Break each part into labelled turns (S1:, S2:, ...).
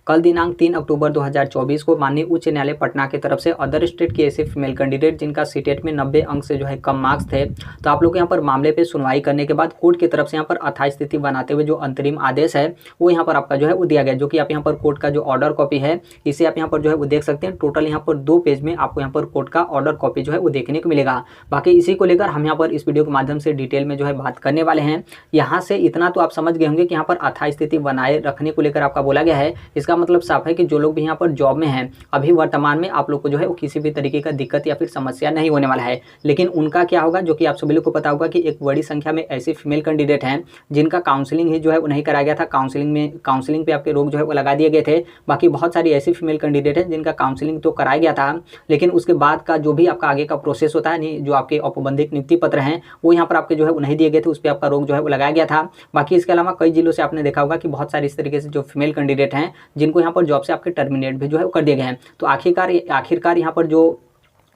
S1: कल दिनांक 3 अक्टूबर 2024 को माननीय उच्च न्यायालय पटना की तरफ से अदर स्टेट की ऐसे फीमेल कैंडिडेट जिनका सीटेट में 90 अंक से जो है कम मार्क्स थे, तो आप लोग यहाँ पर मामले पे सुनवाई करने के बाद कोर्ट की तरफ से यहाँ पर अथाई स्थिति बनाते हुए जो अंतरिम आदेश है वो यहाँ पर आपका जो है वो दिया गया, जो कि आप यहाँ पर कोर्ट का जो ऑर्डर कॉपी है इसे आप यहाँ पर जो है वो देख सकते हैं। टोटल यहाँ पर 2 पेज में आपको यहाँ पर कोर्ट का ऑर्डर कॉपी जो है वो देखने को मिलेगा। बाकी इसी को लेकर हम यहाँ पर इस वीडियो के माध्यम से डिटेल में जो है बात करने वाले हैं। यहाँ से इतना तो आप समझ गए होंगे कि यहाँ पर अथाई स्थिति बनाए रखने को लेकर आपका बोला गया है। इसका मतलब साफ है कि जो लोग भी यहाँ पर जॉब में हैं अभी वर्तमान में, आप लोग को जो है वो किसी भी तरीके का दिक्कत या फिर समस्या नहीं होने वाला है। लेकिन उनका क्या होगा, जो कि आप सभी लोग को पता होगा कि एक बड़ी संख्या में ऐसे फीमेल कैंडिडेट हैं जिनका काउंसलिंग ही जो है वो नहीं कराया गया था। काउंसलिंग पे आपके रोक जो है वो लगा दिए गए थे। बाकी बहुत सारी ऐसी फीमेल कैंडिडेट हैं जिनका काउंसलिंग तो कराया गया था, लेकिन उसके बाद का जो भी आपका आगे का प्रोसेस होता है, जो आपके औपबंधिक नियुक्ति पत्र हैं वो यहाँ पर आपके जो है वो नहीं दिए गए थे, उस पर आपका रोक जो है वो लगाया गया था। बाकी इसके अलावा कई जिलों से आपने देखा होगा कि बहुत सारे इस तरीके से जो फीमेल कैंडिडेट हैं जिनको यहाँ पर जॉब से आपके टर्मिनेट भी जो है कर दिए गए हैं। तो आखिरकार यहाँ पर जो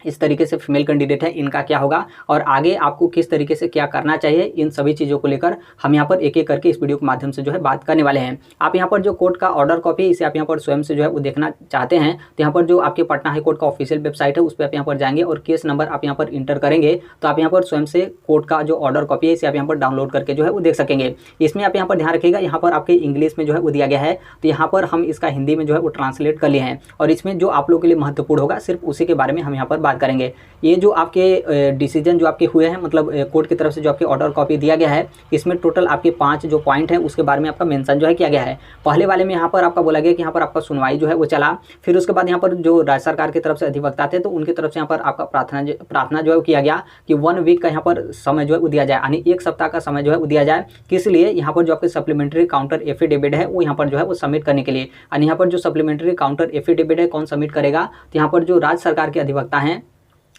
S1: इस तरीके से फीमेल कैंडिडेट है इनका क्या होगा और आगे आपको किस तरीके से क्या करना चाहिए, इन सभी चीज़ों को लेकर हम यहाँ पर एक एक करके इस वीडियो के माध्यम से जो है बात करने वाले हैं। आप यहाँ पर जो कोर्ट का ऑर्डर कॉपी इसे आप यहाँ पर स्वयं से जो है वो देखना चाहते हैं तो यहाँ पर जो आपके पटना हाई कोर्ट का ऑफिशियल वेबसाइट है उस पर आप यहाँ पर जाएंगे और केस नंबर आप यहाँ पर इंटर करेंगे तो आप यहाँ पर स्वयं से कोर्ट का जो ऑर्डर कॉपी है इसे आप यहाँ पर डाउनलोड करके जो है वो देख सकेंगे। इसमें आप यहाँ पर ध्यान रखिएगा, यहाँ पर आपके इंग्लिश में जो है वो दिया गया है, तो यहाँ पर हम इसका हिंदी में जो है वो ट्रांसलेट कर लिए हैं और इसमें जो आप लोगों के लिए महत्वपूर्ण होगा सिर्फ उसी के बारे में हम यहाँ पर बात करेंगे। ये जो आपके डिसीजन जो आपके हुए हैं, मतलब कोर्ट की तरफ से जो आपके ऑर्डर कॉपी दिया गया है, इसमें टोटल आपके 5 जो पॉइंट है उसके बारे में आपका मेंशन जो है किया गया है। पहले वाले में यहाँ पर आपका बोला गया कि यहाँ पर आपका सुनवाई जो है वो चला, फिर उसके बाद यहाँ पर जो राज्य सरकार की तरफ से अधिवक्ता थे तो उनकी तरफ से यहाँ पर आपका प्रार्थना जो है किया गया कि 1 वीक का यहाँ पर समय जो है वो दिया जाए, यानी 1 सप्ताह का समय जो है वो दिया जाए। किस लिए? यहाँ पर जो आपके सप्लीमेंट्री काउंटर एफिडेविट है वो यहाँ पर जो है वो सबमिट करने के लिए। और यहाँ पर जो सप्लीमेंट्री काउंटर एफिडेविट है कौन सबमिट करेगा, तो यहाँ पर जो राज्य सरकार के अधिवक्ता हैं,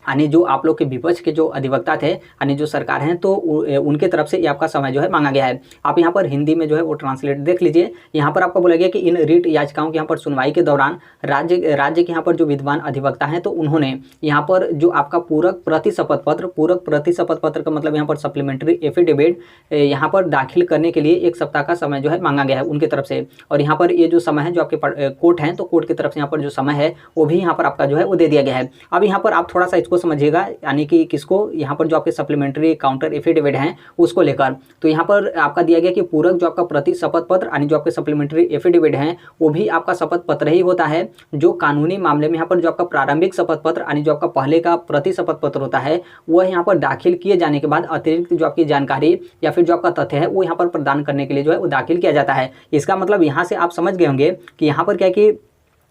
S1: यानी जो आप लोग के विपक्ष के जो अधिवक्ता थे, यानी जो सरकार हैं, तो उनके तरफ से ये आपका समय जो है मांगा गया है। आप यहाँ पर हिंदी में जो है वो ट्रांसलेट देख लीजिए। यहाँ पर आपको बोला गया कि इन रिट याचिकाओं की यहाँ पर सुनवाई के दौरान राज्य के यहाँ पर जो विद्वान अधिवक्ता हैं तो उन्होंने यहाँ पर जो आपका पूरक प्रति शपथ पत्र का मतलब यहाँ पर सप्लीमेंट्री एफिडेविट यहाँ पर दाखिल करने के लिए 1 सप्ताह का समय जो है मांगा गया है उनकी तरफ से। और यहाँ पर ये जो समय है जो आपके कोर्ट हैं तो कोर्ट की तरफ से यहाँ पर जो समय है वो भी यहाँ पर आपका जो है वो दे दिया गया है। अब यहाँ पर आप थोड़ा सा को समझिएगा, यानी कि किसको, यहाँ पर जो आपके सप्लीमेंट्री काउंटर एफिडेविट हैं उसको लेकर। तो यहाँ पर आपका दिया गया कि पूरक जो आपका प्रति शपथ पत्र यानी जो आपके सप्लीमेंट्री एफिडेविट हैं वो भी आपका शपथ पत्र ही होता है। जो कानूनी मामले में यहाँ पर जो आपका प्रारंभिक शपथ पत्र यानी जो आपका पहले का प्रति शपथ पत्र होता है वह यहाँ पर दाखिल किए जाने के बाद अतिरिक्त जो आपकी जानकारी या फिर जो आपका तथ्य है वो यहाँ पर प्रदान करने के लिए जो है वो दाखिल किया जाता है। इसका मतलब यहाँ से आप समझ गए होंगे कि यहाँ पर क्या है कि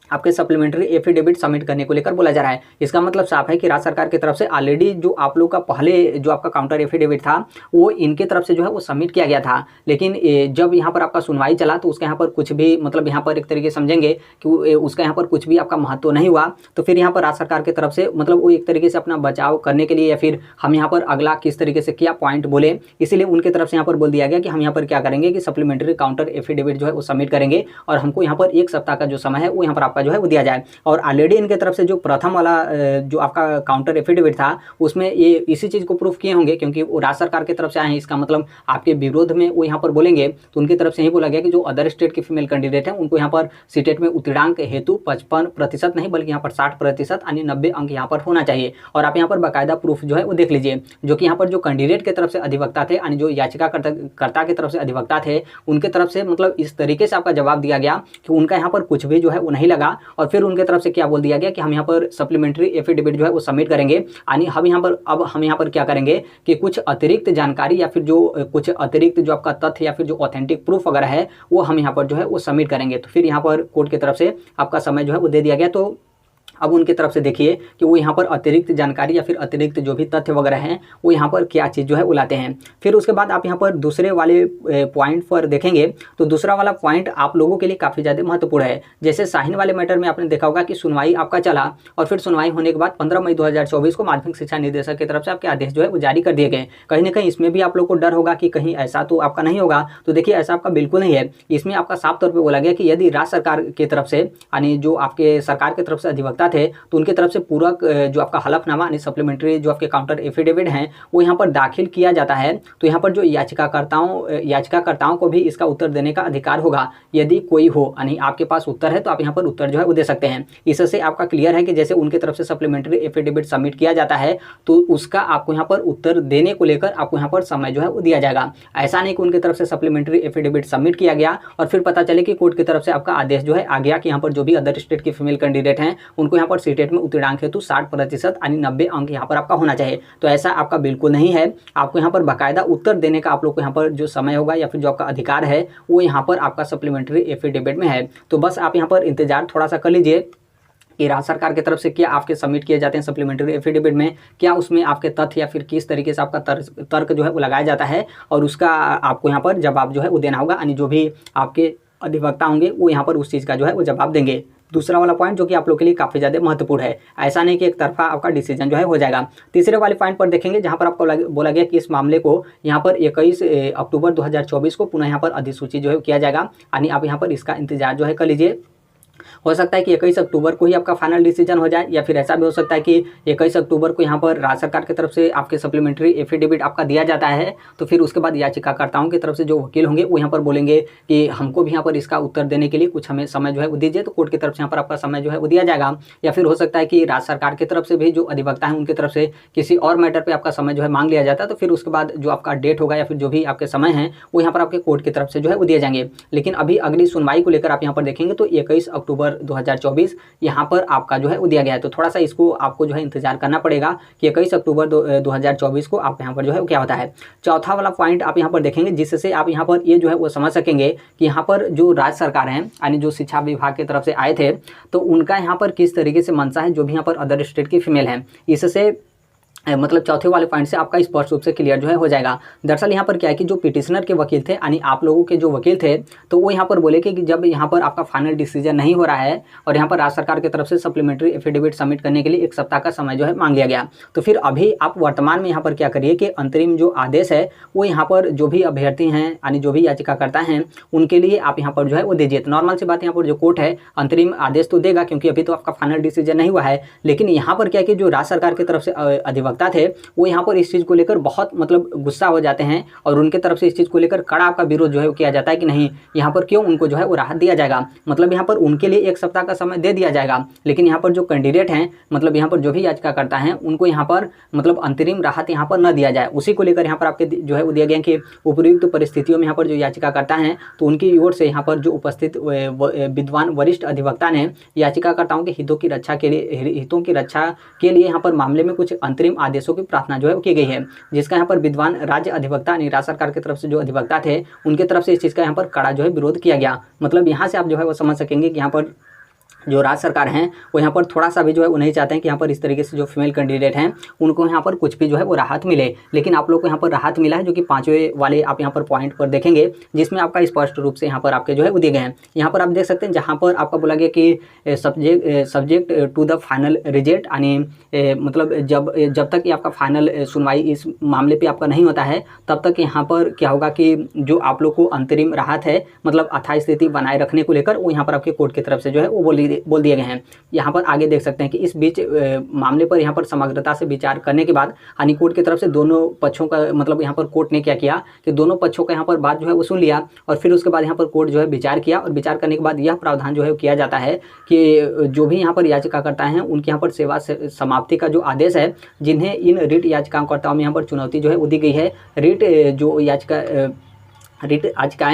S1: आपके सप्लीमेंट्री एफिडेविट सबमिट करने को लेकर बोला जा रहा है। इसका मतलब साफ है कि राज्य सरकार की तरफ से ऑलरेडी जो आप लोग का पहले जो आपका काउंटर एफिडेविट था वो इनके तरफ से जो है वो सबमिट किया गया था, लेकिन जब यहाँ पर आपका सुनवाई चला तो उसका यहाँ पर कुछ भी, मतलब यहाँ पर एक तरीके से समझेंगे कि उसका यहाँ पर कुछ भी आपका महत्व नहीं हुआ। तो फिर यहाँ पर राज्य सरकार की तरफ से मतलब वो एक तरीके से अपना बचाव करने के लिए या फिर हम यहाँ पर अगला किस तरीके से क्या पॉइंट बोले, इसीलिए उनकी तरफ से यहाँ पर बोल दिया गया कि हम यहाँ पर क्या करेंगे कि सप्लीमेंट्री काउंटर एफिडेविट जो है वो सबमिट करेंगे और हमको यहाँ पर 1 सप्ताह का जो समय है वो यहाँ पर आपका जो है वो दिया जाए। और ऑलरेडी इनके तरफ से जो प्रथम वाला जो आपका काउंटर एफिडेविट था उसमें ये इसी चीज़ को प्रूफ किए होंगे, क्योंकि वो राज्य सरकार की तरफ से आए हैं। इसका मतलब आपके विरोध में वो यहाँ पर बोलेंगे तो उनकी तरफ से ही बोला गया कि जो अदर स्टेट के फीमेल कैंडिडेट हैं उनको यहाँ पर सीटेट में उत्तीर्णांक हेतु 55% नहीं बल्कि यहाँ पर 60% यानी 90 अंक यहाँ पर होना चाहिए। और आप यहाँ पर बाकायदा प्रूफ जो है वो देख लीजिए, जो कि यहाँ पर जो कैंडिडेट की तरफ से अधिवक्ता थे यानी जो याचिकाकर्ता की तरफ से अधिवक्ता थे उनके तरफ से मतलब इस तरीके से आपका जवाब दिया गया कि उनका यहाँ पर कुछ भी जो है वो नहीं लगा। और फिर उनके तरफ से क्या बोल दिया गया कि हम यहाँ पर सप्लीमेंट्री एफिडेविट जो है वो सबमिट करेंगे, यानी हम यहाँ पर क्या करेंगे कि कुछ अतिरिक्त जानकारी या फिर जो कुछ अतिरिक्त जो आपका तथ्य या फिर जो ऑथेंटिक प्रूफ वगैरह है वो हम यहाँ पर जो है वो सबमिट करेंगे। तो फिर यहाँ पर कोर्ट की तरफ से आपका समय जो है वो दे दिया गया। तो अब उनकी तरफ से देखिए कि वो यहाँ पर अतिरिक्त जानकारी या फिर अतिरिक्त जो भी तथ्य वगैरह हैं वो यहाँ पर क्या चीज़ जो है उलाते हैं। फिर उसके बाद आप यहाँ पर दूसरे वाले पॉइंट पर देखेंगे तो दूसरा वाला पॉइंट आप लोगों के लिए काफ़ी ज़्यादा महत्वपूर्ण है। जैसे शाहीन वाले मैटर में आपने देखा होगा कि सुनवाई आपका चला और फिर सुनवाई होने के बाद 15 मई 2024 को माध्यमिक शिक्षा निदेशक की तरफ से आपके आदेश जो है वो जारी कर दिए गए। कहीं ना कहीं इसमें भी आप लोग को डर होगा कि कहीं ऐसा तो आपका नहीं होगा, तो देखिए ऐसा आपका बिल्कुल नहीं है। इसमें आपका साफ तौर पर बोला गया कि यदि राज्य सरकार की तरफ से यानी जो आपके सरकार की तरफ से अधिवक्ता थे तो उनकी तरफ से पूरक जो आपका हलफनामा यानी सप्लीमेंट्री जो आपके काउंटर एफिडेविट हैं वो यहाँ पर दाखिल किया जाता है। तो यहाँ पर जो याचिकाकर्ताओं को भी इसका उत्तर देने का अधिकार होगा यदि कोई हो, यानी आपके पास उत्तर है तो आप यहाँ पर उत्तर जो है वो दे सकते हैं। इससे आपका क्लियर है कि जैसे उनकी तरफ से सप्लीमेंट्री एफिडेविट सबमिट किया जाता है तो उसका आपको यहाँ पर उत्तर देने को लेकर आपको यहाँ पर समय जो है वो दिया जाएगा। ऐसा नहीं कि उनकी तरफ से सप्लीमेंट्री एफिडेविट सबमिट किया गया और फिर पता चले कि कोर्ट की तरफ से आपका आदेश जो है आ गया कि यहाँ पर जो भी अदर स्टेट की फीमेल कैंडिडेट हैं उनको यहाँ पर सीटेट में उत्तीर्णांक हेतु 60% यानी 90 अंक यहाँ पर आपका होना चाहिए। तो ऐसा आपका बिल्कुल नहीं है। आपको यहाँ पर बाकायदा उत्तर देने का आप लोग को यहाँ पर जो समय होगा या फिर जो आपका अधिकार है वो यहाँ पर आपका सप्लीमेंट्री एफिडेविट में है। तो बस आप यहाँ पर इंतजार थोड़ा सा कर लीजिए कि राज्य सरकार की तरफ से क्या आपके सबमिट किए जाते हैं सप्लीमेंट्री एफिडेविट में, क्या उसमें आपके तथ्य या फिर किस तरीके से आपका तर्क जो है वो लगाया जाता है और उसका आपको यहाँ पर जवाब जो है वो देना होगा, यानी जो भी आपके अधिवक्ता होंगे वो यहाँ पर उस चीज़ का जो है वो जवाब देंगे। दूसरा वाला पॉइंट जो कि आप लोग के लिए काफ़ी ज़्यादा महत्वपूर्ण है, ऐसा नहीं कि एक तरफा आपका डिसीजन जो है हो जाएगा। तीसरे वाले पॉइंट पर देखेंगे जहां पर आपको बोला गया कि इस मामले को यहां पर 21 अक्टूबर 2024 को पुनः यहां पर अधिसूचित जो है किया जाएगा, यानी आप यहां पर इसका इंतजार जो है कर लीजिए। हो सकता है कि 21 अक्टूबर को ही आपका फाइनल डिसीजन हो जाए या फिर ऐसा भी हो सकता है कि 21 अक्टूबर को यहाँ पर राज्य सरकार की तरफ से आपके सप्लीमेंट्री एफिडेविट आपका दिया जाता है तो फिर उसके बाद याचिकाकर्ताओं की तरफ से जो वकील होंगे वो यहाँ पर बोलेंगे कि हमको भी यहाँ पर इसका उत्तर देने के लिए कुछ हमें समय जो है वो दीजिए, तो कोर्ट की तरफ से यहाँ पर आपका समय जो है वो दिया जाएगा। या फिर हो सकता है कि राज्य सरकार की तरफ से भी जो अधिवक्ता हैं उनकी तरफ से किसी और मैटर पर आपका समय जो है मांग लिया जाता है, तो फिर उसके बाद जो आपका डेट होगा या फिर जो भी आपके समय हैं वो यहाँ पर आपके कोर्ट की तरफ से जो है वो दिए जाएंगे। लेकिन अभी अगली सुनवाई को लेकर आप यहाँ पर देखेंगे तो 21 अक्टूबर 2024 यहाँ पर आपका जो है वो दिया गया है। तो थोड़ा सा इसको आपको जो है इंतजार करना पड़ेगा कि 21 अक्टूबर 2024 को आप यहाँ पर जो है वो क्या होता है। चौथा वाला पॉइंट आप यहाँ पर देखेंगे जिससे आप यहाँ पर ये जो है वो समझ सकेंगे कि यहाँ पर जो राज्य सरकार है यानी जो शिक्षा विभाग की तरफ से आए थे तो उनका यहाँ पर किस तरीके से मंशा है जो भी यहाँ पर अदर स्टेट की फीमेल है, इससे मतलब चौथे वाले पॉइंट से आपका स्पष्ट रूप से क्लियर जो है हो जाएगा। दरअसल यहाँ पर क्या है कि जो पिटिशनर के वकील थे यानी आप लोगों के जो वकील थे तो वो यहाँ पर बोले कि जब यहाँ पर आपका फाइनल डिसीजन नहीं हो रहा है और यहाँ पर राज्य सरकार की तरफ से सप्लीमेंट्री एफिडेविट सबमिट करने के लिए 1 सप्ताह का समय जो है मांग लिया गया, तो फिर अभी आप वर्तमान में यहाँ पर क्या करिए कि अंतरिम जो आदेश है वो यहाँ पर जो भी अभ्यर्थी हैं यानी जो भी याचिकाकर्ता हैं उनके लिए आप यहाँ पर जो है वो दीजिए। तो नॉर्मल सी बात यहाँ पर जो कोर्ट है अंतरिम आदेश तो देगा क्योंकि अभी तो आपका फाइनल डिसीजन नहीं हुआ है, लेकिन यहाँ पर क्या है कि जो राज्य सरकार की तरफ से अधिवक्ता थे वो यहाँ पर इस चीज़ को लेकर बहुत मतलब गुस्सा हो जाते हैं और उनके तरफ से इस चीज़ को लेकर कड़ा आपका विरोध जो है वो किया जाता है कि नहीं यहाँ पर क्यों उनको जो है वो राहत दिया जाएगा, मतलब यहाँ पर उनके लिए 1 सप्ताह का समय दे दिया जाएगा, लेकिन यहाँ पर जो कैंडिडेट हैं मतलब यहाँ पर जो भी याचिकाकर्ता हैं उनको यहाँ पर मतलब अंतरिम राहत यहाँ पर न दिया जाए। उसी को लेकर यहाँ पर आपके जो है वो दिया गया कि उपयुक्त परिस्थितियों में यहाँ पर जो याचिकाकर्ता हैं तो उनकी ओर से यहाँ पर जो उपस्थित विद्वान वरिष्ठ अधिवक्ता ने याचिकाकर्ताओं के हितों की रक्षा के लिए यहाँ पर मामले में कुछ अंतरिम आदेशों की प्रार्थना जो है वो की गई है, जिसका यहाँ पर विद्वान राज्य अधिवक्ता यानी राज्य सरकार की तरफ से जो अधिवक्ता थे उनके तरफ से इस चीज़ का यहाँ पर कड़ा जो है विरोध किया गया। मतलब यहाँ से आप जो है वो समझ सकेंगे कि यहाँ पर जो राज्य सरकार हैं वो यहाँ पर थोड़ा सा भी जो है वो नहीं चाहते हैं कि यहाँ पर इस तरीके से जो फीमेल कैंडिडेट हैं उनको यहाँ पर कुछ भी जो है वो राहत मिले, लेकिन आप लोग को यहाँ पर राहत मिला है जो कि 5वें वाले आप यहाँ पर पॉइंट पर देखेंगे जिसमें आपका स्पष्ट रूप से यहाँ पर आपके जो है वो दिए गए हैं। यहाँ पर आप देख सकते हैं जहाँ पर आपका बोला गया कि subject to the final result यानी मतलब जब तक ये आपका फाइनल सुनवाई इस मामले पर आपका नहीं होता है तब तक यहाँ पर क्या होगा कि जो आप लोग को अंतरिम राहत है मतलब अस्थायी स्थिति बनाए रखने को लेकर वो यहाँ पर आपके कोर्ट की तरफ से जो है वो बोल दिए गए हैं। यहाँ पर आगे देख सकते हैं कि इस बीच मामले पर यहाँ पर समग्रता से विचार करने के बाद यानी कोर्ट की तरफ से दोनों पक्षों का मतलब यहाँ पर कोर्ट ने क्या किया कि दोनों पक्षों का यहाँ पर बात जो है वो सुन लिया और फिर उसके बाद यहाँ पर कोर्ट जो है विचार किया और विचार करने के बाद यह प्रावधान जो है किया जाता है कि जो भी यहाँ पर याचिकाकर्ता हैं उनके यहाँ पर सेवा समाप्ति का जो आदेश है जिन्हें इन रिट याचिकाकर्ताओं में यहाँ पर चुनौती जो है वो दी गई है, रिट जो याचिकाएं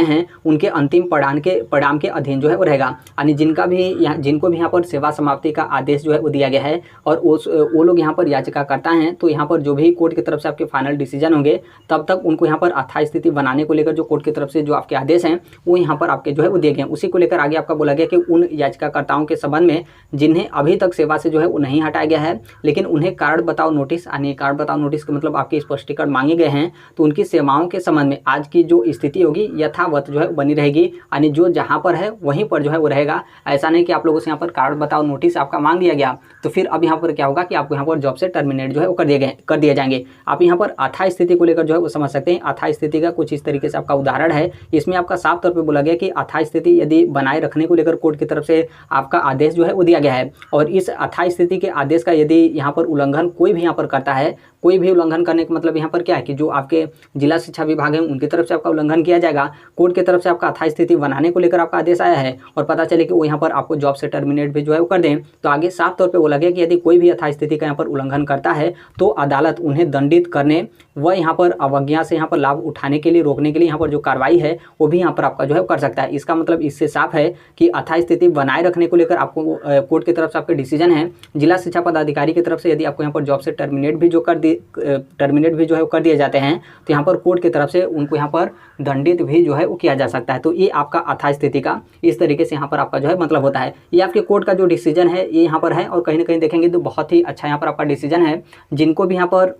S1: हैं उनके अंतिम परिणाम के अधीन जो है वो रहेगा, यानी जिनको भी यहाँ पर सेवा समाप्ति का आदेश जो है वो दिया गया है और वो लोग यहाँ पर याचिकाकर्ता हैं तो यहाँ पर जो भी कोर्ट की तरफ से आपके फाइनल डिसीजन होंगे तब तक उनको यहाँ पर अस्थायी स्थिति बनाने को लेकर जो कोर्ट की तरफ से जो आपके आदेश हैं वो यहाँ पर आपके जो है वो दिए गए हैं। उसी को लेकर आगे आपका बोला गया कि उन याचिकाकर्ताओं के संबंध में जिन्हें अभी तक सेवा से जो है वो नहीं हटाया गया है लेकिन उन्हें कार्ड बताओ नोटिस यानी कार्ड बताओ नोटिस के मतलब आपके स्पष्टीकरण मांगे गए हैं तो उनकी सेवाओं के संबंध में आज की जो स्थिति नियुक्ति होगी यथावत जो है बनी रहेगी, यानी जो जहाँ पर है वहीं पर जो है वो रहेगा। ऐसा नहीं कि आप लोगों से यहाँ पर कारण बताओ नोटिस आपका मांग दिया गया तो फिर अब यहाँ पर क्या होगा कि आपको यहाँ पर जॉब से टर्मिनेट जो है वो कर दिए जाएंगे। आप यहाँ पर अथा स्थिति को लेकर जो है वो समझ सकते हैं। अथा स्थिति का कुछ इस तरीके से आपका उदाहरण है। इसमें आपका साफ तौर पर बोला गया कि अथा स्थिति यदि बनाए रखने को लेकर कोर्ट की तरफ से आपका आदेश जो है वो दिया गया है, और इस अथा स्थिति के आदेश का यदि यहाँ पर उल्लंघन कोई भी यहाँ पर करता है, कोई भी उल्लंघन करने का मतलब यहाँ पर क्या है कि जो आपके जिला शिक्षा विभाग है उनकी तरफ से आपका उल्लंघन किया जाएगा। कोर्ट की तरफ से आपका अथा स्थिति बनाने को लेकर आपका आदेश आया है और पता चले कि वो यहाँ पर आपको जॉब से टर्मिनेट भी जो है वो कर दें, तो आगे साफ तौर पे बोला गया कि यदि कोई भी अथा स्थिति का यहाँ पर उल्लंघन करता है तो अदालत उन्हें दंडित करने व यहाँ पर अवज्ञा से यहाँ पर लाभ उठाने के लिए, रोकने के लिए यहाँ पर जो कार्रवाई है वो भी यहाँ पर आपका जो है कर सकता है। इसका मतलब इससे साफ है कि अथा स्थिति बनाए रखने को लेकर आपको कोर्ट की तरफ से आपके डिसीजन है, जिला शिक्षा पदाधिकारी की तरफ से यदि आपको यहाँ पर जॉब से टर्मिनेट भी जो है कर दिए जाते हैं तो यहाँ पर कोर्ट की तरफ से उनको यहाँ पर दंडित भी जो है वो किया जा सकता है। तो ये आपका अथा स्थिति का इस तरीके से यहाँ पर आपका जो है मतलब होता है। ये आपके कोर्ट का जो डिसीजन है ये यहाँ पर है, और कहीं ना कहीं देखेंगे तो बहुत ही अच्छा यहाँ पर आपका डिसीजन है। जिनको भी यहाँ पर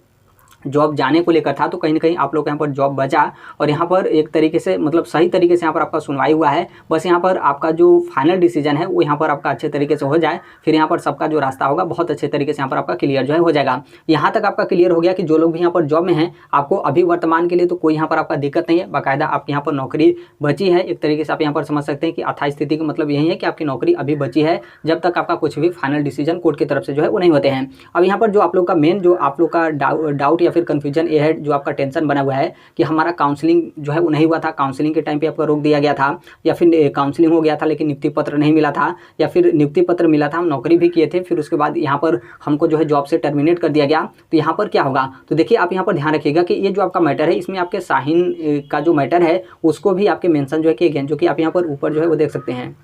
S1: जॉब जाने को लेकर था तो कहीं ना कहीं आप लोग यहाँ पर जॉब बचा, और यहाँ पर एक तरीके से मतलब सही तरीके से यहाँ पर आपका सुनवाई हुआ है। बस यहाँ पर आपका जो फाइनल डिसीजन है वो यहाँ पर आपका अच्छे तरीके से हो जाए, फिर यहाँ पर सबका जो रास्ता होगा बहुत अच्छे तरीके से यहाँ पर आपका क्लियर जो है हो जाएगा। यहाँ तक आपका क्लियर हो गया कि जो लोग भी यहाँ पर जॉब में हैं आपको अभी वर्तमान के लिए तो कोई यहाँ पर आपका दिक्कत नहीं है, बाकायदा आपकी यहाँ पर नौकरी बची है। एक तरीके से आप यहाँ पर समझ सकते हैं कि अथा स्थिति का मतलब यही है कि आपकी नौकरी अभी बची है जब तक आपका कुछ भी फाइनल डिसीजन कोर्ट की तरफ से जो है वो नहीं होते हैं। अब यहाँ पर जो आप लोग का मेन जो आप लोग का डाउट या फिर कन्फ्यूजन ये है, जो आपका टेंशन बना हुआ है कि हमारा काउंसलिंग जो है वो नहीं हुआ था, काउंसलिंग के टाइम पे आपका रोक दिया गया था, या फिर काउंसलिंग हो गया था लेकिन नियुक्ति पत्र नहीं मिला था, या फिर नियुक्ति पत्र मिला था हम नौकरी भी किए थे फिर उसके बाद यहाँ पर हमको जो है जॉब से टर्मिनेट कर दिया गया, तो यहाँ पर क्या होगा। तो देखिए आप यहाँ पर ध्यान रखिएगा कि ये जो आपका मैटर है इसमें आपके साहिन का जो मैटर है उसको भी आपके मेंशन जो है किए गए, जो कि आप यहाँ पर ऊपर जो है वो देख सकते हैं।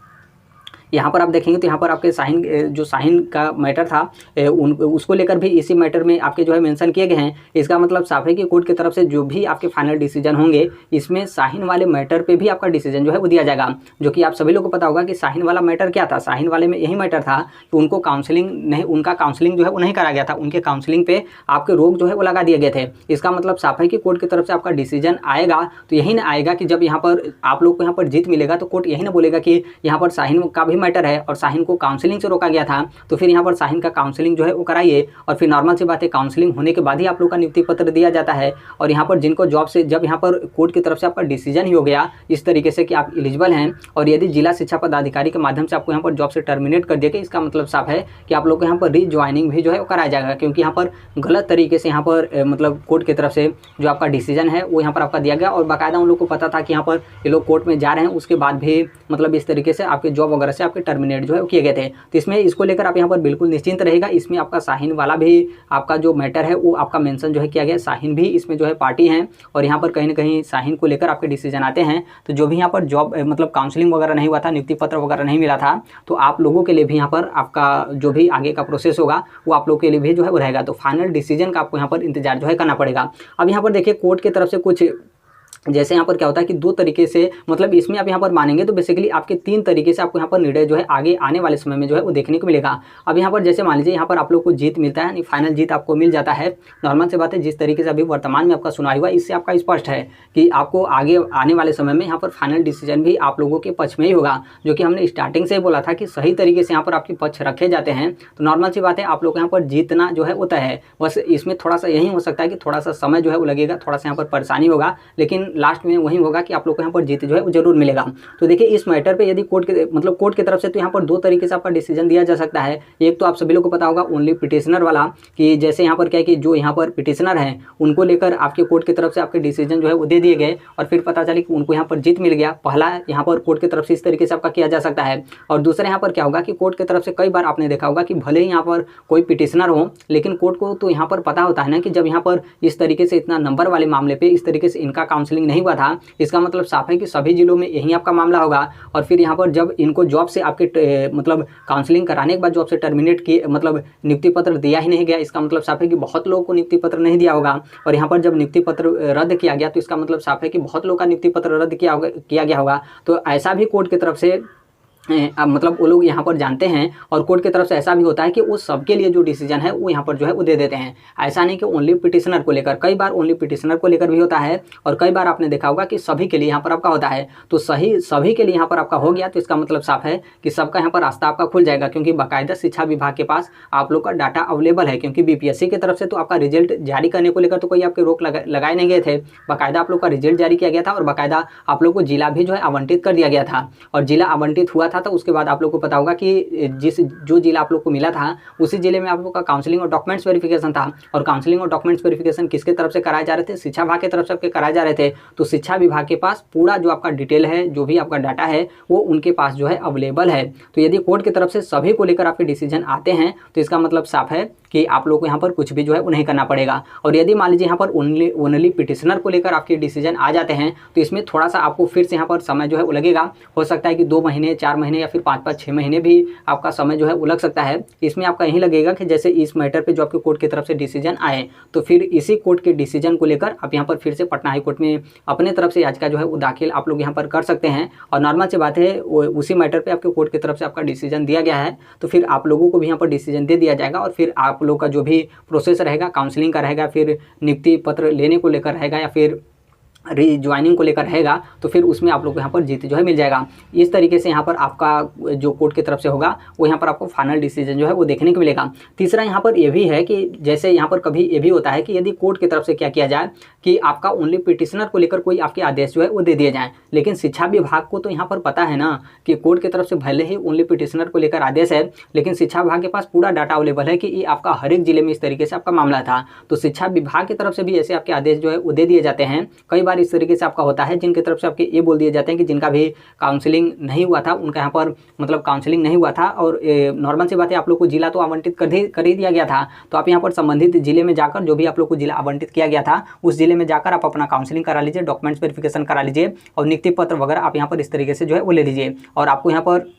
S1: यहाँ पर आप देखेंगे तो यहाँ पर आपके साहिन का मैटर था उसको लेकर भी इसी मैटर में आपके जो है मेंशन किए गए हैं। इसका मतलब साफ है कि कोर्ट की तरफ से जो भी आपके फाइनल डिसीजन होंगे इसमें साहिन वाले मैटर पे भी आपका डिसीजन जो है वो दिया जाएगा, जो कि आप सभी लोगों को पता होगा कि साहिन वाला मैटर क्या था। साहिन वाले में यही मैटर था कि उनका काउंसलिंग जो है वो नहीं करा गया था, उनके काउंसलिंग पे आपके रोक जो है वो लगा दिए गए थे। इसका मतलब साफ है कि कोर्ट की तरफ से आपका डिसीजन आएगा तो यही ना आएगा कि जब यहाँ पर आप लोग को यहाँ पर जीत मिलेगा तो कोर्ट यही ना बोलेगा कि यहाँ पर साहिन का भी मैटर है और साहिन को काउंसलिंग से रोका गया था तो फिर यहाँ पर साहिन का काउंसलिंग जो है वो कराइए, और फिर नॉर्मल सी बात है काउंसलिंग होने के बाद ही आप लोग का नियुक्ति पत्र दिया जाता है। और यहाँ पर जिनको जॉब से जब यहाँ पर कोर्ट की तरफ से आपका डिसीजन ही हो गया इस तरीके से कि आप एलिजिबल हैं और यदि जिला शिक्षा पदाधिकारी के माध्यम से आपको यहाँ पर जॉब से टर्मिनेट कर दिया गया, इसका मतलब साफ है कि आप लोग को यहाँ पर रीज्वाइनिंग भी जो है वो कराया जाएगा, क्योंकि यहाँ पर गलत तरीके से यहाँ पर मतलब कोर्ट की तरफ से जो आपका डिसीजन है वो यहाँ पर आपका दिया गया, और बाकायदा उन लोग को पता था कि यहाँ पर ये लोग कोर्ट में जा रहे हैं, उसके बाद भी मतलब इस तरीके से आपके जॉब वगैरह से आपके टर्मिनेट जो है किए गए थे। तो इसमें इसको लेकर आप यहाँ पर बिल्कुल निश्चिंत रहेगा। इसमें आपका साहिन वाला भी आपका जो मैटर है वो आपका मेंशन जो है किया गया, साहिन भी इसमें जो है पार्टी हैं और यहाँ पर कहीं ना कहीं साहिन को लेकर आपके डिसीजन आते हैं। तो जो भी यहाँ पर जॉब मतलब काउंसलिंग वगैरह नहीं हुआ था, नियुक्ति पत्र वगैरह नहीं मिला था, तो आप लोगों के लिए भी यहाँ पर आपका जो भी आगे का प्रोसेस होगा वो आप लोगों के लिए भी जो है वो रहेगा। तो फाइनल डिसीजन का आपको यहाँ पर इंतजार जो है करना पड़ेगा। अब यहाँ पर देखिए कोर्ट की तरफ से कुछ जैसे यहाँ पर क्या होता है कि दो तरीके से मतलब इसमें आप यहाँ पर मानेंगे तो बेसिकली आपके तीन तरीके से आपको यहाँ पर निर्णय जो है आगे आने वाले समय में जो है वो देखने को मिलेगा। अब यहाँ पर जैसे मान लीजिए यहाँ पर आप लोग को जीत मिलता है, यानी फाइनल जीत आपको मिल जाता है। नॉर्मल से बात है जिस तरीके से अभी वर्तमान में आपका सुनाई हुआ इससे आपका स्पष्ट है कि आपको आगे आने वाले समय में यहाँ पर फाइनल डिसीजन भी आप लोगों के पक्ष में ही होगा, जो कि हमने स्टार्टिंग से ही बोला था कि सही तरीके से यहाँ पर आपके पक्ष रखे जाते हैं। तो नॉर्मल सी बात है आप लोग यहाँ पर जीतना जो है होता है, बस इसमें थोड़ा सा यही हो सकता है कि थोड़ा सा समय जो है वो लगेगा, थोड़ा सा यहाँ पर परेशानी होगा, लेकिन लास्ट में वही कि आप लोग को यहाँ पर जीत जो है वो जरूर मिलेगा। तो देखिए इस मैटर पे यदि कोर्ट की तरफ से तो यहाँ पर दो तरीके से आपका डिसीजन दिया जा सकता है। एक तो आप सभी लोगों को पता होगा ओनली पिटिशनर वाला, कि जैसे यहाँ पर क्या है कि जो यहाँ पर पिटिशनर हैं उनको लेकर आपके कोर्ट की तरफ से आपके डिसीजन जो है वो दे दिए गए और फिर पता चले कि उनको यहाँ पर जीत मिल गया। पहला यहाँ पर कोर्ट की तरफ से इस तरीके से आपका किया जा सकता है। और दूसरा यहाँ पर क्या होगा कि कोर्ट की तरफ से कई बार आपने देखा होगा कि भले ही यहाँ पर कोई पिटिशनर हो लेकिन कोर्ट को तो यहाँ पर पता होता है ना कि जब यहाँ पर इस तरीके से इतना नंबर वाले मामले पे इस तरीके से इनका काउंसलिंग नहीं हुआ था, इसका मतलब साफ है कि सभी जिलों में यही आपका मामला होगा। और फिर यहाँ पर जब इनको जॉब से आपके मतलब काउंसलिंग कराने के बाद जॉब से टर्मिनेट किए मतलब नियुक्ति पत्र दिया ही नहीं गया, इसका मतलब साफ है कि बहुत लोगों को नियुक्ति पत्र नहीं दिया होगा। और यहाँ पर जब नियुक्ति पत्र रद्द किया गया तो इसका मतलब साफ है कि बहुत लोगों का नियुक्ति पत्र रद्द किया गया होगा। तो ऐसा भी कोर्ट की तरफ से मतलब वो लोग यहाँ पर जानते हैं और कोर्ट की तरफ से ऐसा भी होता है कि वो सबके लिए जो डिसीजन है वो यहाँ पर जो है वो दे देते हैं। ऐसा नहीं कि ओनली पिटिशनर को लेकर, कई बार ओनली पिटिशनर को लेकर भी होता है और कई बार आपने देखा होगा कि सभी के लिए यहाँ पर आपका होता है। तो सभी के लिए यहाँ पर आपका हो गया तो इसका मतलब साफ है कि सबका यहाँ पर रास्ता आपका खुल जाएगा, क्योंकि बाकायदा शिक्षा विभाग के पास आप लोग का डाटा अवेलेबल है। क्योंकि बीपीएससी की तरफ से तो आपका रिजल्ट जारी करने को लेकर तो कोई आपके रोक लगाए नहीं गए थे, बाकायदा आप लोग का रिजल्ट जारी किया गया था और बाकायदा आप लोग को जिला भी जो है आवंटित कर दिया गया था। और जिला आवंटित हुआ था तो उसके बाद आप लोग को पता होगा कि जो जिला आप लोग को मिला था उसी जिले में आप लोग का काउंसलिंग और डॉक्यूमेंट्स वेरिफिकेशन था। और काउंसलिंग और डॉक्यूमेंट्स वेरिफिकेशन किसके तरफ से कराए जा रहे थे? शिक्षा विभाग की तरफ से आपके कराए जा रहे थे। तो शिक्षा विभाग के पास पूरा जो आपका डिटेल है, जो भी आपका डाटा है वो उनके पास जो है अवेलेबल है। तो यदि कोर्ट की तरफ से सभी को लेकर आपके डिसीजन आते हैं तो इसका मतलब साफ है कि आप लोग को यहाँ पर कुछ भी जो है वो नहीं करना पड़ेगा। और यदि मान लीजिए यहाँ पर ओनली पिटिशनर को लेकर आपके डिसीजन आ जाते हैं तो इसमें थोड़ा सा आपको फिर से यहाँ पर समय जो है वो लगेगा। हो सकता है कि 2 महीने, 4 महीने या फिर 5-5, 6 महीने भी आपका समय जो है वो लग सकता है। इसमें आपका यही लगेगा कि जैसे इस मैटर पे जो आपके कोर्ट की तरफ से डिसीजन आए तो फिर इसी कोर्ट के डिसीजन को लेकर आप यहाँ पर फिर से पटना हाई कोर्ट में अपने तरफ से याचिका जो है वो दाखिल आप लोग यहाँ पर कर सकते हैं। और नॉर्मल सी बात है, उसी मैटर पर आपके कोर्ट की तरफ से आपका डिसीजन दिया गया है तो फिर आप लोगों को भी यहाँ पर डिसीजन दे दिया जाएगा। और फिर आप लोग का जो भी प्रोसेस रहेगा, काउंसलिंग का रहेगा, फिर नियुक्ति पत्र लेने को लेकर रहेगा या फिर रीज्वाइनिंग को लेकर रहेगा तो फिर उसमें आप लोग को यहाँ पर जीत जो है मिल जाएगा। इस तरीके से यहाँ पर आपका जो कोर्ट की तरफ से होगा वो यहाँ पर आपको फाइनल डिसीजन जो है वो देखने को मिलेगा। तीसरा यहाँ पर ये भी है कि जैसे यहाँ पर कभी ये भी होता है कि यदि कोर्ट की तरफ से क्या किया जाए कि आपका ओनली पिटिशनर को लेकर कोई आपके आदेश जो है वो दे दिए जाए, लेकिन शिक्षा विभाग को तो यहाँ पर पता है ना कि कोर्ट की तरफ से भले ही ओनली पिटिशनर को लेकर आदेश है, लेकिन शिक्षा विभाग के पास पूरा डाटा अवेलेबल है कि ये आपका हर एक जिले में इस तरीके से आपका मामला था। तो शिक्षा विभाग की तरफ से भी ऐसे आपके आदेश जो है वो दे दिए जाते हैं। कई बार इस तरीके से आपका होता है जिनकी तरफ से आपके ये बोल दिए जाते हैं कि जिनका भी काउंसलिंग नहीं हुआ था, उनका यहाँ पर मतलब काउंसलिंग नहीं हुआ था और नॉर्मल सी बात है, आप लोग को जिला तो आवंटित कर ही दिया गया था। तो आप यहाँ पर संबंधित जिले में जाकर, जो भी आप लोग को जिला आवंटित किया गया था उस जिले में जाकर आप अपना काउंसलिंग करा लीजिए, डॉक्यूमेंट्स वेरिफिकेशन करा लीजिए और नियुक्ति पत्र वगैरह आप यहाँ पर इस तरीके से जो है वो ले लीजिए। और आपको यहाँ पर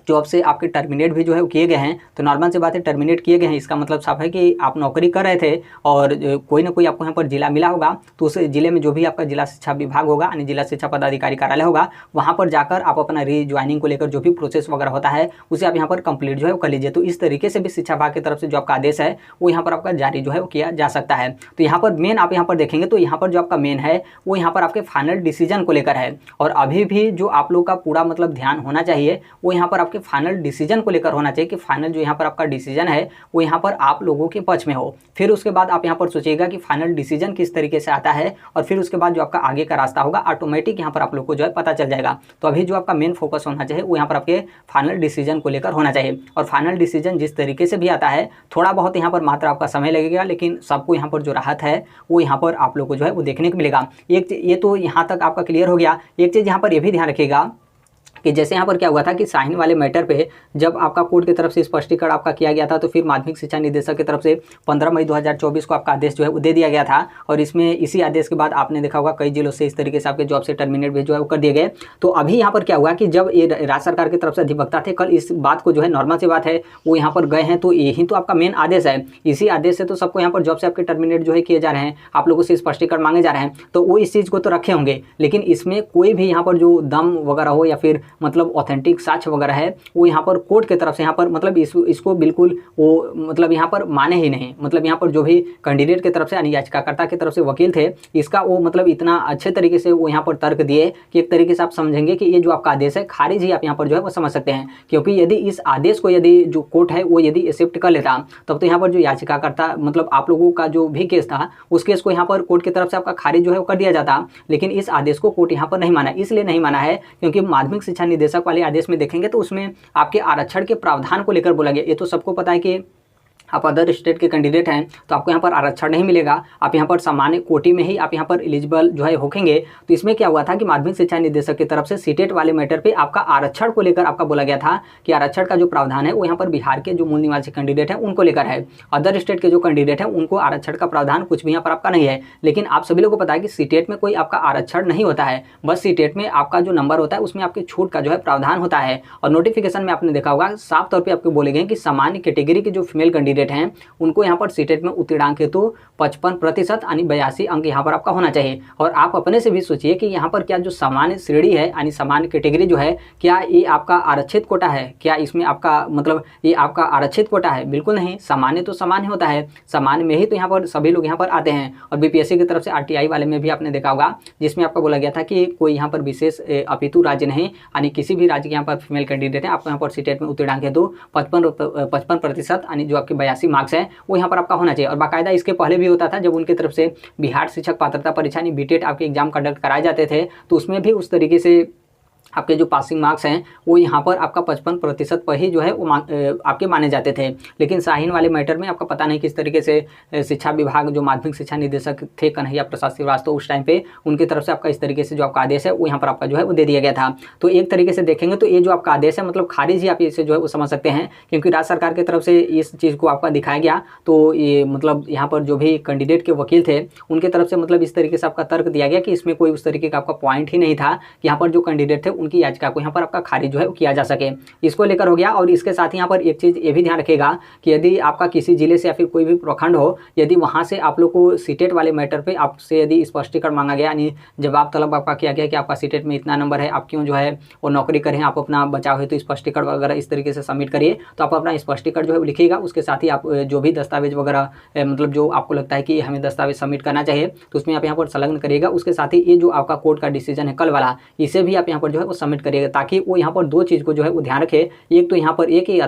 S1: जॉब से आपके टर्मिनेट भी जो है वो किए गए हैं। तो नॉर्मल से बात है, टर्मिनेट किए गए हैं इसका मतलब साफ है कि आप नौकरी कर रहे थे और कोई ना कोई आपको यहाँ पर जिला मिला होगा तो उस जिले में जो भी आपका जिला शिक्षा विभाग होगा यानी जिला शिक्षा पदाधिकारी कार्यालय होगा, वहाँ पर जाकर आप अपना रीज्वाइनिंग को लेकर जो भी प्रोसेस वगैरह होता है उसे आप यहाँ पर कंप्लीट जो है वो कर लीजिए। तो इस तरीके से भी शिक्षा विभाग की तरफ से जो आपका आदेश है वो यहाँ पर आपका जारी जो है वो किया जा सकता है। तो यहाँ पर मेन आप यहाँ पर देखेंगे तो यहाँ पर जो आपका मेन है वो यहाँ पर आपके फाइनल डिसीजन को लेकर है। और अभी भी जो आप लोग का पूरा मतलब ध्यान होना चाहिए वो यहाँ पर आपके फाइनल डिसीजन को लेकर होना चाहिए कि फाइनल जो यहाँ पर आपका डिसीजन है वो यहाँ पर आप लोगों के पक्ष में हो। फिर उसके बाद आप यहाँ पर सोचिएगा कि फाइनल डिसीजन किस तरीके से आता है और फिर उसके बाद जो आपका आगे का रास्ता होगा ऑटोमेटिक यहाँ पर आप लोग को जो है पता चल जाएगा। तो अभी जो आपका मेन फोकस होना चाहिए वो यहाँ पर आपके फाइनल डिसीजन को लेकर होना चाहिए। और फाइनल डिसीजन जिस तरीके से भी आता है थोड़ा बहुत यहाँ पर मात्र आपका समय लगेगा, लेकिन सबको यहाँ पर जो राहत है वो यहाँ पर आप लोग को जो है वो देखने को मिलेगा। ये तो यहाँ तक आपका क्लियर हो गया। एक चीज़ यहाँ पर ये भी ध्यान रखिएगा कि जैसे यहाँ पर क्या हुआ था कि शाहीन वाले मैटर पे जब आपका कोर्ट की तरफ से स्पष्टीकरण आपका किया गया था तो फिर माध्यमिक शिक्षा निदेशक की तरफ से 15 मई 2024 को आपका आदेश जो है वो दे दिया गया था। और इसमें इसी आदेश के बाद आपने देखा होगा कई जिलों से इस तरीके से आपके जॉब से टर्मिनेट भी जो है वो कर दिए गए। तो अभी यहाँ पर क्या हुआ कि जब ये राज्य सरकार की तरफ से अधिवक्ता थे कल इस बात को जो है नॉर्मल सी बात है वो यहाँ पर गए हैं, तो यही तो आपका मेन आदेश है। इसी आदेश से तो सबको यहाँ पर जॉब से आपके टर्मिनेट जो है किए जा रहे हैं, आप लोगों से स्पष्टीकरण मांगे जा रहे हैं, तो वो इस चीज़ को तो रखे होंगे। लेकिन इसमें कोई भी यहाँ पर जो दम वगैरह हो या फिर मतलब ऑथेंटिक साक्ष्य वगैरह है वो यहाँ पर कोर्ट की तरफ से यहाँ पर मतलब इसको बिल्कुल वो मतलब यहाँ पर माने ही नहीं। मतलब यहाँ पर जो भी कैंडिडेट की तरफ से यानी याचिकाकर्ता की तरफ से वकील थे इसका वो मतलब इतना अच्छे तरीके से वो यहाँ पर तर्क दिए कि एक तरीके से आप समझेंगे कि ये जो आपका आदेश है खारिज ही आप यहाँ पर जो है वो समझ सकते हैं। क्योंकि यदि इस आदेश को यदि जो कोर्ट है वो यदि एक्सेप्ट कर लेता तब तो यहाँ पर जो याचिकाकर्ता मतलब आप लोगों का जो भी केस था उस केस को यहाँ पर कोर्ट की तरफ से आपका खारिज जो है वो कर दिया जाता। लेकिन इस आदेश को कोर्ट यहाँ पर नहीं माना। इसलिए नहीं माना है क्योंकि माध्यमिक शिक्षा निदेशक वाले आदेश में देखेंगे तो उसमें आपके आरक्षण के प्रावधान को लेकर बोला गया। ये तो सबको पता है कि आप अदर स्टेट के कैंडिडेट हैं तो आपको यहाँ पर आरक्षण नहीं मिलेगा, आप यहाँ पर सामान्य कोटि में ही आप यहाँ पर एलिजिबल जो है होंगे। तो इसमें क्या हुआ था कि माध्यमिक शिक्षा निदेशक की तरफ से सीटेट वाले मैटर पे आपका आरक्षण को लेकर आपका बोला गया था कि आरक्षण का जो प्रावधान है वो यहाँ पर बिहार के जो मूल निवासी कैंडिडेट हैं उनको लेकर है। अदर स्टेट के जो कैंडिडेट हैं उनको आरक्षण का प्रावधान कुछ भी यहाँ पर आपका नहीं है। लेकिन आप सभी लोगों को पता है कि सीटेट में कोई आपका आरक्षण नहीं होता है, बस सीटेट में आपका जो नंबर होता है उसमें आपकी छूट का जो है प्रावधान होता है। और नोटिफिकेशन में आपने देखा होगा साफ तौर पर आपको बोले गए कि सामान्य कैटेगरी के जो फीमेल कैंडिडेट कैंडिडेट हैं उनको यहाँ पर सीटेट में उत्तीर्णांक हेतु 55% यानी 82 अंक यहाँ पर आपका होना चाहिए। और आप अपने से भी सोचिए कि यहाँ पर क्या जो सामान्य श्रेणी है यानी सामान्य कैटेगरी जो है, क्या ये आपका आरक्षित कोटा है? क्या इसमें आपका मतलब ये आपका आरक्षित कोटा है? बिल्कुल नहीं, सामान्य तो सामान्य होता है, सामान्य में ही तो यहाँ पर सभी लोग यहाँ पर आते हैं। और बीपीएससी की तरफ से आरटीआई वाले में भी आपने देखा होगा, जिसमें आपको बोला गया था कि कोई यहाँ पर विशेष अपितु राज्य नहीं, यानी किसी भी राज्य के यहाँ पर फीमेल कैंडिडेट है आपको यहाँ पर सीटेट में उत्तीर्णांक हेतु 55% यानी जो आपके 82 मार्क्स है वो यहाँ पर आपका होना चाहिए। और बाकायदा इसके पहले भी होता था, जब उनकी तरफ से बिहार शिक्षक पात्रता परीक्षा यानी बीटेट आपके एग्जाम कंडक्ट कराए जाते थे, तो उसमें भी उस तरीके से आपके जो पासिंग मार्क्स हैं वो यहाँ पर आपका 55% पर ही जो है वो आपके माने जाते थे। लेकिन शाहीन वाले मैटर में आपका पता नहीं किस तरीके से शिक्षा विभाग जो माध्यमिक शिक्षा निदेशक थे कन्हैया प्रसाद श्रीवास्तव, उस टाइम पे उनकी तरफ से आपका इस तरीके से जो आपका आदेश है वो यहाँ पर आपका जो है वो दे दिया गया था। तो एक तरीके से देखेंगे तो ये जो आपका आदेश है मतलब खारिज ही आप इसे जो है वो समझ सकते हैं, क्योंकि राज्य सरकार की तरफ से इस चीज़ को आपका दिखाया गया। तो ये मतलब यहाँ पर जो भी कैंडिडेट के वकील थे उनकी तरफ से मतलब इस तरीके से आपका तर्क दिया गया कि इसमें कोई उस तरीके का आपका पॉइंट ही नहीं था कि यहाँ पर जो कैंडिडेट थे उनकी याचिका को यहाँ पर आपका खारिज जो है वो किया जा सके। इसको लेकर हो गया। और इसके साथ ही यहाँ पर एक चीज़ ये भी ध्यान रखेगा कि यदि आपका किसी जिले से या फिर कोई भी प्रखंड हो, यदि वहाँ से आप लोग को सीटेट वाले मैटर पे आपसे यदि स्पष्टीकरण मांगा गया, यानी जवाब तलब आपका किया गया कि आपका सीटेट में इतना नंबर है, आप क्यों जो है वो नौकरी करें, आप अपना बचाव है तो स्पष्टीकरण वगैरह इस तरीके से सबमिट करिए, तो आप अपना स्पष्टीकरण जो है वो लिखिएगा। उसके साथ ही आप जो भी दस्तावेज वगैरह मतलब जो आपको लगता है कि हमें दस्तावेज सबमिट करना चाहिए तो उसमें आप यहाँ पर संलग्न करिएगा। उसके साथ ही ये जो आपका कोर्ट का डिसीजन है कल वाला, इसे भी आप यहाँ पर जो है वो सबमिट करिएगा, ताकि वो यहाँ पर दो चीज़ को जो है वो ध्यान रखे। एक तो यहाँ पर एक ही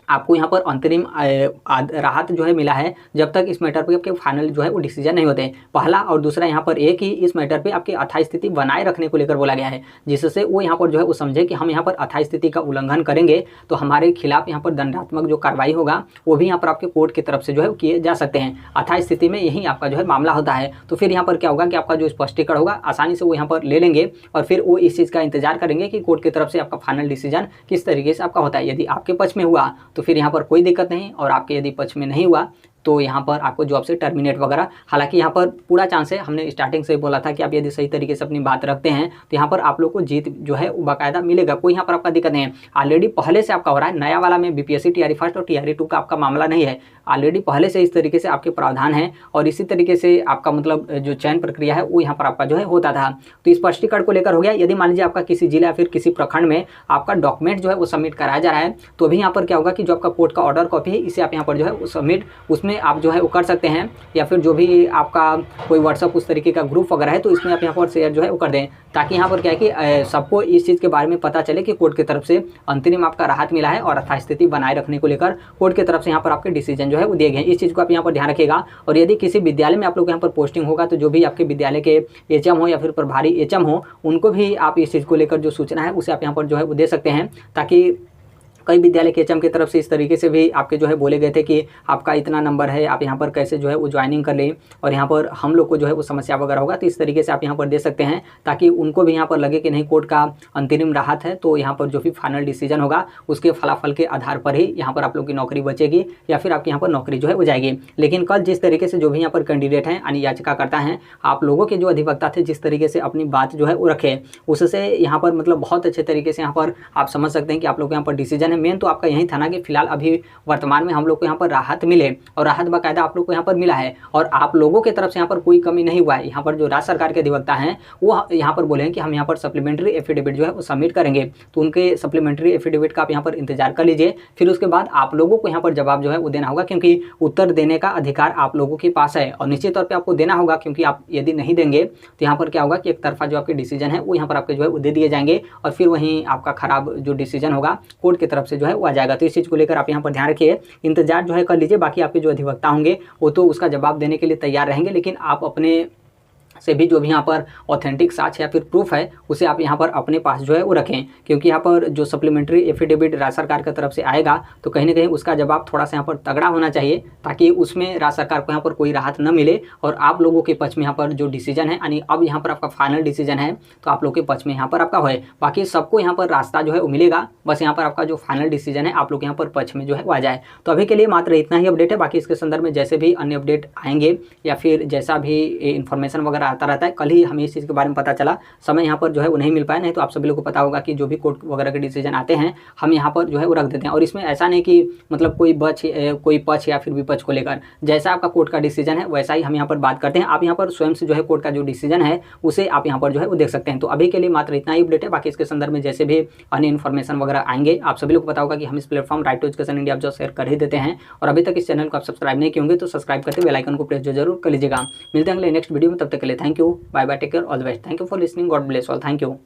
S1: आपको यहाँ पर अंतरिम राहत जो है मिला है जब तक इस मैटर पे आपके फाइनल जो है वो डिसीजन नहीं होते, पहला। और दूसरा यहाँ पर एक ही इस मैटर पे आपकी अथाई स्थिति बनाए रखने को लेकर बोला गया है, जिससे वो यहाँ पर जो है वो समझे कि हम यहाँ पर अथाई स्थिति का उल्लंघन करेंगे तो हमारे खिलाफ यहाँ पर दंडात्मक जो कार्रवाई होगा वो भी यहाँ पर आपके कोर्ट की तरफ से जो है किए जा सकते हैं। अथाई स्थिति में यही आपका जो है मामला होता है। तो फिर यहाँ पर क्या होगा कि आपका जो स्पष्टीकरण होगा आसानी से वो यहाँ पर ले लेंगे और फिर वो इस चीज़ का इंतजार करेंगे कि कोर्ट की तरफ से आपका फाइनल डिसीजन किस तरीके से आपका होता है। यदि आपके पक्ष में हुआ तो फिर यहाँ पर कोई दिक्कत नहीं, और आपके यदि पक्ष में नहीं हुआ तो यहाँ पर आपको जॉब से टर्मिनेट वगैरह, हालांकि यहाँ पर पूरा चांस है, हमने स्टार्टिंग से ही बोला था कि आप यदि सही तरीके से अपनी बात रखते हैं तो यहाँ पर आप लोग को जीत जो है वो बाकायदा मिलेगा, कोई यहाँ पर आपका दिक्कत नहीं है। ऑलरेडी पहले से आपका हो रहा है, नया वाला में बीपीएससी टीआरई फर्स्ट और टीआरई 2 का आपका मामला नहीं है, ऑलरेडी पहले से इस तरीके से आपके प्रावधान है और इसी तरीके से आपका मतलब जो चयन प्रक्रिया है वो यहाँ पर आपका जो है होता था। तो स्पष्टीकरण को लेकर हो गया। यदि मान लीजिए आपका किसी जिला या फिर किसी प्रखंड में आपका डॉक्यूमेंट जो है वो सबमिट कराया जा रहा है, तो अभी यहाँ पर क्या होगा कि जो आपका कोर्ट का ऑर्डर कॉपी है इसे आप यहाँ पर जो है वो सबमिट उसमें आप जो है वो कर सकते हैं, या फिर जो भी आपका कोई व्हाट्सअप उस तरीके का ग्रुप वगैरह है तो इसमें आप यहाँ पर शेयर जो है वो कर दें, ताकि यहाँ पर क्या है कि सबको इस चीज़ के बारे में पता चले कि कोर्ट की तरफ से अंतरिम आपका राहत मिला है और यथास्थिति स्थिति बनाए रखने को लेकर कोर्ट की तरफ से यहाँ पर आपके डिसीजन जो है वो दिए गए हैं। इस चीज़ को आप यहाँ पर ध्यान रखिएगा। और यदि किसी विद्यालय में आप लोग यहाँ पर पोस्टिंग होगा तो जो भी आपके विद्यालय के एचएम हो या फिर प्रभारी एचएम हो उनको भी आप इस चीज़ को लेकर जो सूचना है उसे आप यहाँ पर जो है वो दे सकते हैं, ताकि कई विद्यालय के एचएम की तरफ से इस तरीके से भी आपके जो है बोले गए थे कि आपका इतना नंबर है, आप यहाँ पर कैसे जो है वो ज्वाइनिंग कर लें और यहाँ पर हम लोग को जो है वो समस्या वगैरह होगा, तो इस तरीके से आप यहाँ पर दे सकते हैं ताकि उनको भी यहाँ पर लगे कि नहीं कोर्ट का अंतरिम राहत है, तो यहाँ पर जो भी फाइनल डिसीजन होगा उसके फलाफल के आधार पर ही यहाँ पर आप लोग की नौकरी बचेगी या फिर आपकी यहाँ पर नौकरी जो है हो जाएगी। लेकिन कल जिस तरीके से जो भी यहाँ पर कैंडिडेट हैं यानी याचिकाकर्ता हैं, आप लोगों के जो अधिवक्ता थे जिस तरीके से अपनी बात जो है वो रखे, उससे यहाँ पर मतलब बहुत अच्छे तरीके से यहाँ पर आप समझ सकते हैं कि आप लोग यहाँ पर डिसीजन है। मेन तो आपका यही था ना कि फिलहाल अभी वर्तमान में हम लोग को यहाँ पर राहत मिले और राहत बाकायदा आप लोग को यहाँ पर मिला है और आप लोगों की तरफ से यहाँ पर कोई कमी नहीं हुआ है। यहाँ पर जो राज्य सरकार के अधिवक्ता हैं वो यहाँ पर बोले हैं कि हम यहाँ पर सप्लीमेंट्री एफिडेविट जो है वो सबमिट करेंगे, तो उनके सप्लीमेंट्री एफिडेविट का आप यहाँ पर इंतजार कर लीजिए। फिर उसके बाद आप लोगों को यहाँ पर जवाब जो है वो देना होगा, क्योंकि उत्तर देने का अधिकार आप लोगों के पास है और निश्चित तौर पर आपको देना होगा, क्योंकि आप यदि नहीं देंगे तो यहाँ पर क्या होगा कि एक तरफा जो आपके डिसीजन है वो यहाँ पर आपके जो है वो दे दिए जाएंगे और फिर वहीं आपका खराब जो डिसीजन होगा कोर्ट की तरफ से जो है वो आ जाएगा। तो इस चीज़ को लेकर आप यहाँ पर ध्यान रखिए, इंतजार जो है कर लीजिए। बाकी आपके जो अधिवक्ता होंगे वो तो उसका जवाब देने के लिए तैयार रहेंगे, लेकिन आप अपने से भी जो भी यहाँ पर ऑथेंटिक साक्ष्य या फिर प्रूफ है उसे आप यहाँ पर अपने पास जो है वो रखें, क्योंकि यहाँ पर जो सप्लीमेंट्री एफिडेविट राज्य सरकार की तरफ से आएगा तो कहीं ना कहीं उसका जवाब थोड़ा सा यहाँ पर तगड़ा होना चाहिए, ताकि उसमें राज्य सरकार को यहाँ पर कोई राहत न मिले और आप लोगों के पक्ष में यहाँ पर जो डिसीजन है यानी अब यहाँ पर आपका फाइनल डिसीजन है तो आप लोग के पक्ष में यहाँ पर आपका होए। बाकी सबको यहाँ पर रास्ता जो है वो मिलेगा, बस यहाँ पर आपका जो फाइनल डिसीजन है आप लोग यहाँ पर पक्ष में जो है वो आ जाए। तो अभी के लिए मात्र इतना ही अपडेट है, बाकी इसके संदर्भ में जैसे भी अन्य अपडेट आएंगे या फिर जैसा भी इन्फॉर्मेशन वगैरह आता रहता है। कल ही हमें इस चीज़ के बारे में पता चला, समय यहाँ पर जो है वो नहीं मिल पाया, नहीं तो आप सभी लोग को पता होगा कि जो भी कोर्ट वगैरह के डिसीजन आते हैं हम यहाँ पर जो है वो रख देते हैं। और इसमें ऐसा नहीं कि मतलब कोई पक्ष या फिर विपक्ष को लेकर, जैसा आपका कोर्ट का डिसीजन है वैसा ही हम यहाँ पर बात करते हैं। आप यहाँ पर स्वयं से जो है कोर्ट का जो डिसीजन है उसे आप यहाँ पर जो है वो देख सकते हैं। तो अभी के लिए मात्र इतना ही अपडेट है, बाकी इसके संदर्भ में जैसे भी अन्य इन्फॉर्मेशन वगैरह आएंगे आप सभी लोग को पता होगा कि हम इस platform Right to Education India जो शेयर कर ही देते हैं। और अभी तक इस चैनल को आप सब्सक्राइब नहीं किए होंगे तो सब्सक्राइब करके बेल आइकन को प्रेस जरूर कर लीजिएगा। मिलते हैं अगले नेक्स्ट वीडियो में, तब तक के लिए thank you, bye bye, take care, all the best, thank you for listening, God bless all, thank you.